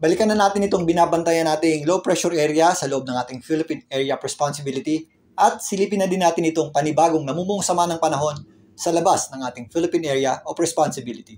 Balikan na natin itong binabantayan nating low pressure area sa loob ng ating Philippine Area of Responsibility at silipin na din natin itong panibagong namumong sama ng panahon sa labas ng ating Philippine Area of Responsibility.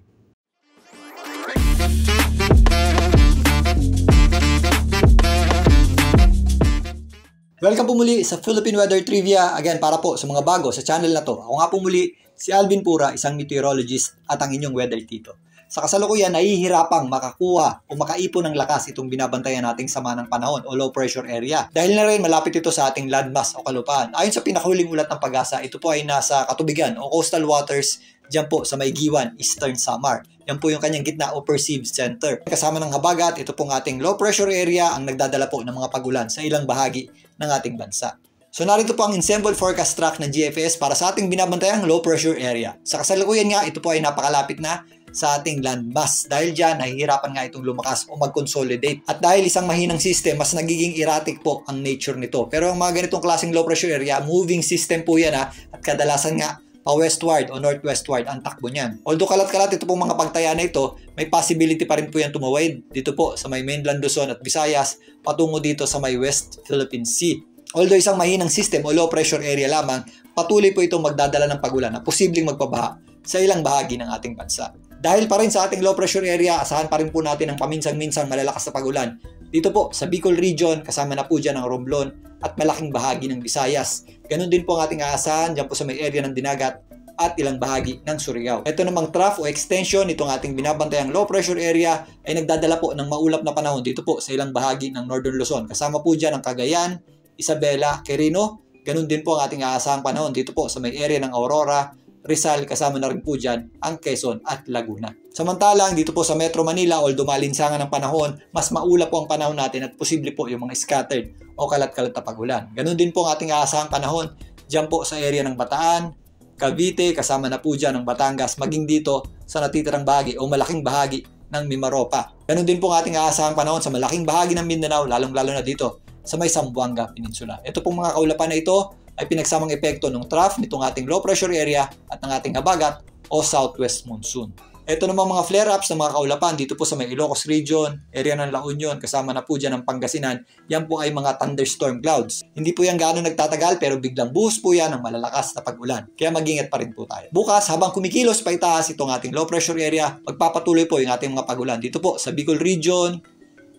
Welcome po muli sa Philippine Weather Trivia. Again, para po sa mga bago sa channel na to. Ako nga po muli, si Alvin Pura, isang meteorologist at ang inyong weather tito. Sa kasalukuyan, nahihirapang makakuha o makaipon ng lakas itong binabantayan nating sama ng panahon o low pressure area. Dahil na rin malapit ito sa ating landmass o kalupaan. Ayon sa pinakahuling ulat ng Pag-asa, ito po ay nasa katubigan o coastal waters dyan po sa may Giwan, Eastern Samar. Yan po yung kanyang gitna o perceived center. Kasama ng habagat, ito pong ating low pressure area ang nagdadala po ng mga pagulan sa ilang bahagi ng ating bansa. So narito po ang ensemble forecast track ng GFS para sa ating binabantayang low pressure area. Sa kasalukuyan nga, ito po ay napakalapit na sa ating landmass. Dahil dyan, nahihirapan nga itong lumakas o mag-consolidate. At dahil isang mahinang system, mas nagiging erratic po ang nature nito. Pero ang mga ganitong klaseng low pressure area, moving system po yan ha. At kadalasan nga, pa-westward o northwestward ang takbo niyan. Although kalat-kalat ito pong mga pagtaya na ito, may possibility pa rin po yan tumawid dito po sa may mainland Luzon at Visayas patungo dito sa may West Philippine Sea. Although isang mahinang system o low pressure area lamang, patuloy po itong magdadala ng pagulan na posibleng magpabaha sa ilang bahagi ng ating bansa. Dahil pa rin sa ating low pressure area, asahan pa rin po natin ang paminsan-minsang malalakas na pagulan. Dito po sa Bicol region, kasama na po dyan ang Romblon at malaking bahagi ng Visayas. Ganon din po ang ating aasahan dyan po sa may area ng Dinagat at ilang bahagi ng Surigao. Ito namang trough o extension nitong ating binabantayang low pressure area ay nagdadala po ng maulap na panahon dito po sa ilang bahagi ng Northern Luzon. Kasama po dyan ang Cagayan, Isabela, Quirino. Ganon din po ang ating aasahang panahon dito po sa may area ng Aurora, Rizal, kasama na rin po dyan ang Quezon at Laguna. Samantalang dito po sa Metro Manila, although malinsangan ng panahon, mas maulap po ang panahon natin at posible po yung mga scattered o kalat-kalat na pagulan. Ganun din po ang ating aasahang panahon dyan po sa area ng Bataan, Cavite, kasama na po dyan ang Batangas, maging dito sa natitirang bahagi o malaking bahagi ng Mimaropa. Ganun din po ang ating aasahang panahon sa malaking bahagi ng Mindanao, lalong-lalo na dito sa may Zamboanga Peninsula. Ito pong mga kaulapan na ito ay pinagsamang epekto ng trough nitong ating low pressure area at ng ating habagat o southwest monsoon. Ito namang mga flare-ups ng mga kaulapan dito po sa may Ilocos region, area ng La Union, kasama na po dyan ang Pangasinan. Yan po ay mga thunderstorm clouds. Hindi po yan gaano nagtatagal pero biglang buhos po yan ng malalakas na pag-ulan. Kaya mag-ingat pa rin po tayo. Bukas, habang kumikilos pa itaas itong ating low pressure area, magpapatuloy po yung ating mga pag-ulan dito po sa Bicol region,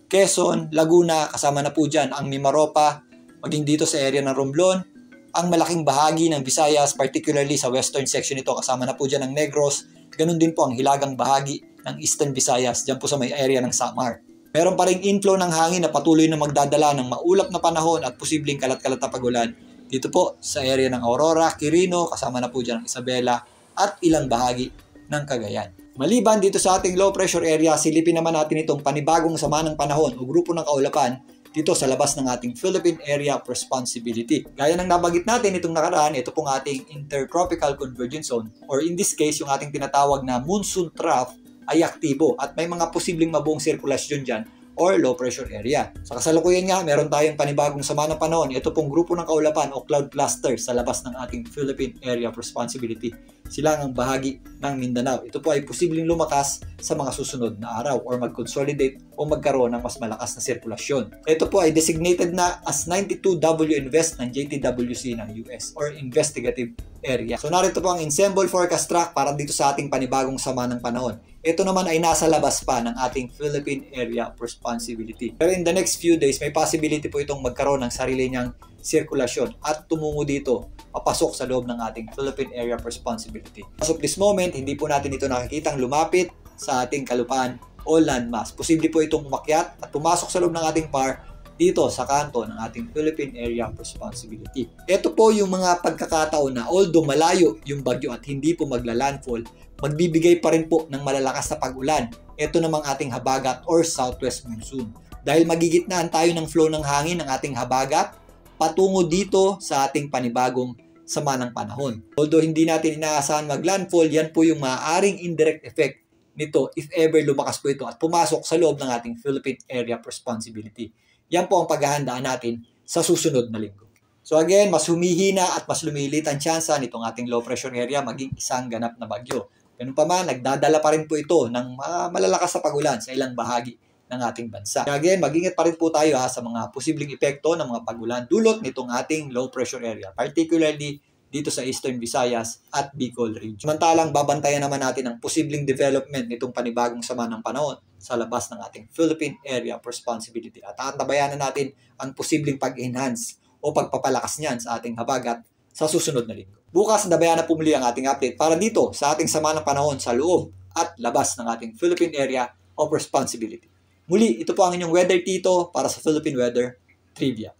Quezon, Laguna, kasama na po dyan ang Mimaropa, maging dito sa area ng Romblon, ang malaking bahagi ng Visayas, particularly sa western section nito, kasama na po dyan ang Negros, ganun din po ang hilagang bahagi ng Eastern Visayas, dyan po sa may area ng Samar. Meron pa ring inflow ng hangin na patuloy na magdadala ng maulap na panahon at posibleng kalat-kalat na pagulan dito po sa area ng Aurora, Quirino, kasama na po dyan ang Isabela at ilang bahagi ng Cagayan. Maliban dito sa ating low pressure area, silipin naman natin itong panibagong sama ng panahon o grupo ng kaulapan dito sa labas ng ating Philippine Area of Responsibility. Gaya ng nabanggit natin itong nakaraan, ito pong ating Intertropical Convergence Zone or in this case, yung ating tinatawag na monsoon trough ay aktibo at may mga posibleng mabuong sirkulasyon dyan or low pressure area. Sa kasalukuyan nga, meron tayong panibagong sama ng panahon. Ito pong grupo ng kaulapan o cloud cluster sa labas ng ating Philippine Area of Responsibility. Sila ang bahagi ng Mindanao. Ito po ay posibleng lumakas sa mga susunod na araw or mag-consolidate o magkaroon ng mas malakas na sirkulasyon. Ito po ay designated na as 92W Invest ng JTWC ng US or Investigative Area. So narito po ang ensemble forecast track para dito sa ating panibagong sama ng panahon. Ito naman ay nasa labas pa ng ating Philippine Area of Responsibility. Pero in the next few days, may possibility po itong magkaroon ng sarili niyang sirkulasyon at tumungo dito, papasok sa loob ng ating Philippine Area of Responsibility. As of this moment, hindi po natin ito nakikitang lumapit sa ating kalupaan o landmass. Posible po itong umakyat at pumasok sa loob ng ating PAR dito sa kanto ng ating Philippine Area of Responsibility. Ito po yung mga pagkakataon na although malayo yung bagyo at hindi po magla-landfall, magbibigay pa rin po ng malalakas na pag-ulan. Ito namang ating habagat or southwest monsoon. Dahil magigitnaan tayo ng flow ng hangin ng ating habagat patungo dito sa ating panibagong sama ng panahon. Although hindi natin inaasahan mag-landfall, yan po yung maaaring indirect effect nito if ever lumakas po ito at pumasok sa loob ng ating Philippine Area of Responsibility. Yan po ang paghahandaan natin sa susunod na linggo. So again, mas humihina at mas lumilit ang tsansa nitong ating low pressure area maging isang ganap na bagyo. Ganun pa man, nagdadala pa rin po ito ng malalakas na pagulan sa ilang bahagi ng ating bansa. Kaya again, mag-ingat pa rin po tayo sa mga posibleng epekto ng mga pagulan dulot nitong ating low pressure area, particularly dito sa Eastern Visayas at Bicol region. Samantalang babantayan naman natin ang posibleng development nitong panibagong sama ng panahon sa labas ng ating Philippine Area of Responsibility at tabayanan natin ang posibleng pag-enhance o pagpapalakas niyan sa ating habagat sa susunod na linggo. Bukas, dabayan na pumuli ang ating update para dito sa ating sama ng panahon sa loob at labas ng ating Philippine Area of Responsibility. Muli, ito po ang inyong Weather Tito para sa Philippine Weather Trivia.